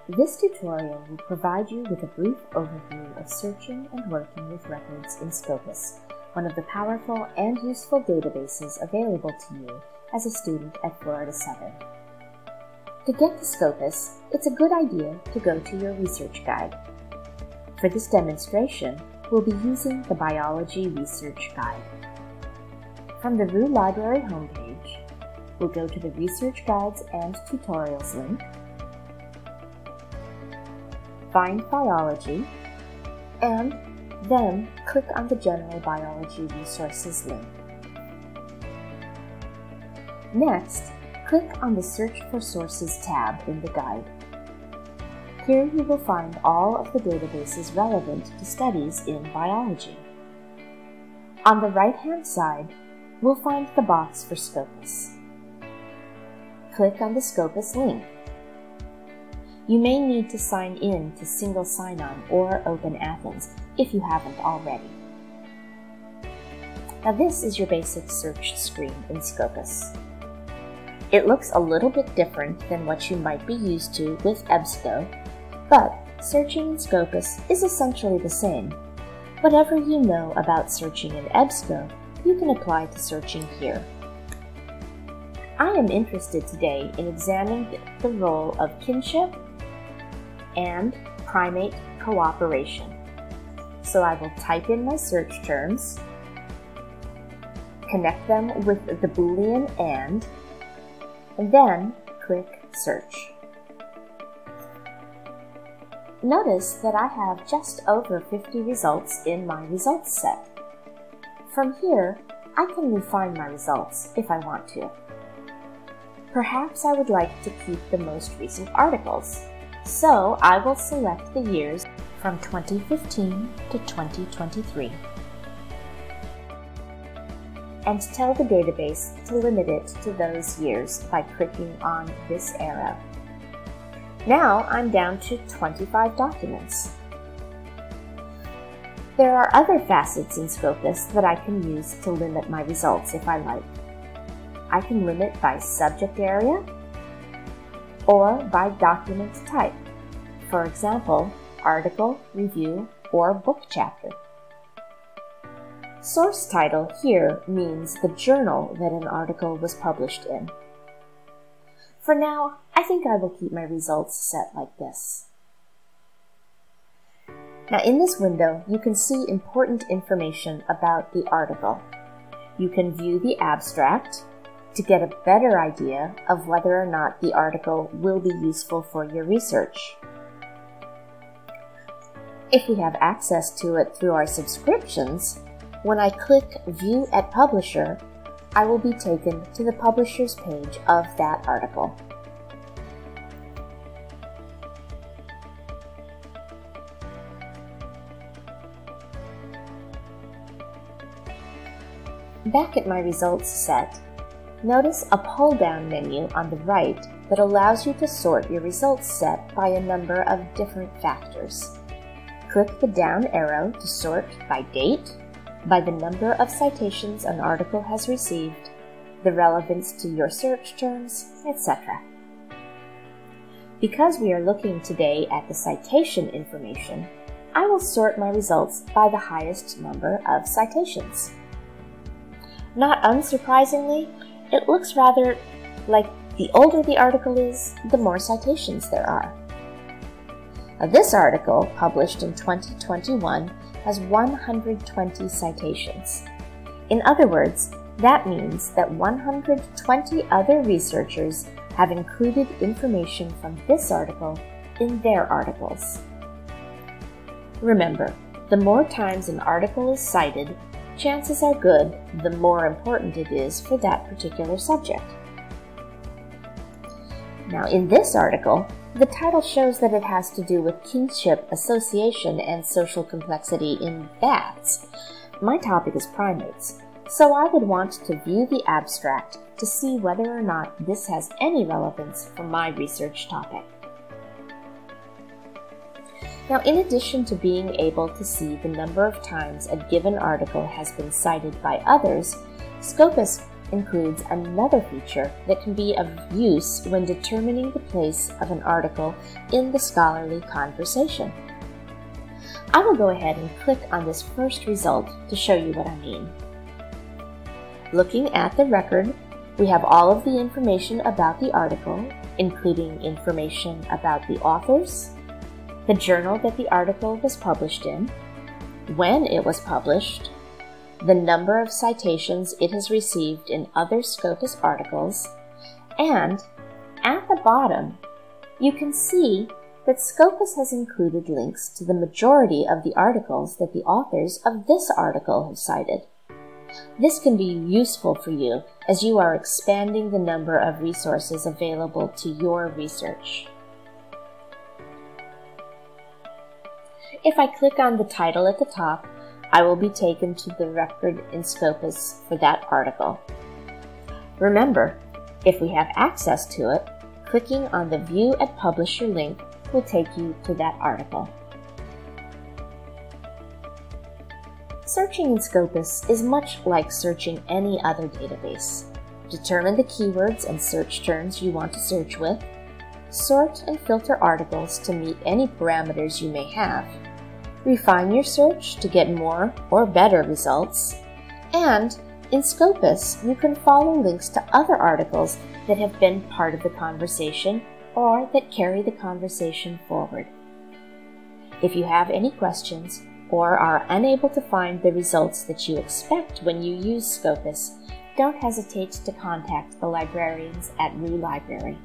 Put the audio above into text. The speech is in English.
This tutorial will provide you with a brief overview of searching and working with records in Scopus, one of the powerful and useful databases available to you as a student at Florida Southern. To get to Scopus, it's a good idea to go to your research guide. For this demonstration, we'll be using the Biology Research Guide. From the VU Library homepage, we'll go to the Research Guides and Tutorials link, find Biology, and then click on the General Biology Resources link. Next, click on the Search for Sources tab in the guide. Here you will find all of the databases relevant to studies in biology. On the right-hand side, we'll find the box for Scopus. Click on the Scopus link. You may need to sign in to Single Sign-On or Open Athens if you haven't already. Now this is your basic search screen in Scopus. It looks a little bit different than what you might be used to with EBSCO, but searching in Scopus is essentially the same. Whatever you know about searching in EBSCO, you can apply to searching here. I am interested today in examining the role of kinship and primate cooperation. So I will type in my search terms, connect them with the Boolean and then click Search. Notice that I have just over 50 results in my results set. From here, I can refine my results if I want to. Perhaps I would like to keep the most recent articles, so I will select the years from 2015 to 2023 and tell the database to limit it to those years by clicking on this arrow. Now I'm down to 25 documents. There are other facets in Scopus that I can use to limit my results if I like. I can limit by subject area or by document type, for example, article, review, or book chapter. Source title here means the journal that an article was published in. For now, I think I will keep my results set like this. Now in this window, you can see important information about the article. You can view the abstract to get a better idea of whether or not the article will be useful for your research. If we have access to it through our subscriptions, when I click View at Publisher, I will be taken to the publisher's page of that article. Back at my results set, notice a pull-down menu on the right that allows you to sort your results set by a number of different factors. Click the down arrow to sort by date, by the number of citations an article has received, the relevance to your search terms, etc. Because we are looking today at the citation information, I will sort my results by the highest number of citations. Not unsurprisingly, it looks rather like the older the article is, the more citations there are. Now, this article, published in 2021, has 120 citations. In other words, that means that 120 other researchers have included information from this article in their articles. Remember, the more times an article is cited, chances are good the more important it is for that particular subject. Now in this article, the title shows that it has to do with kinship, association, and social complexity in bats. My topic is primates, so I would want to view the abstract to see whether or not this has any relevance for my research topic. Now, in addition to being able to see the number of times a given article has been cited by others, Scopus includes another feature that can be of use when determining the place of an article in the scholarly conversation. I will go ahead and click on this first result to show you what I mean. Looking at the record, we have all of the information about the article, including information about the authors, the journal that the article was published in, when it was published, the number of citations it has received in other Scopus articles, and at the bottom, you can see that Scopus has included links to the majority of the articles that the authors of this article have cited. This can be useful for you as you are expanding the number of resources available to your research. If I click on the title at the top, I will be taken to the record in Scopus for that article. Remember, if we have access to it, clicking on the View at Publisher link will take you to that article. Searching in Scopus is much like searching any other database. Determine the keywords and search terms you want to search with, sort and filter articles to meet any parameters you may have, refine your search to get more or better results, and in Scopus you can follow links to other articles that have been part of the conversation or that carry the conversation forward. If you have any questions or are unable to find the results that you expect when you use Scopus, don't hesitate to contact the librarians at RU Library.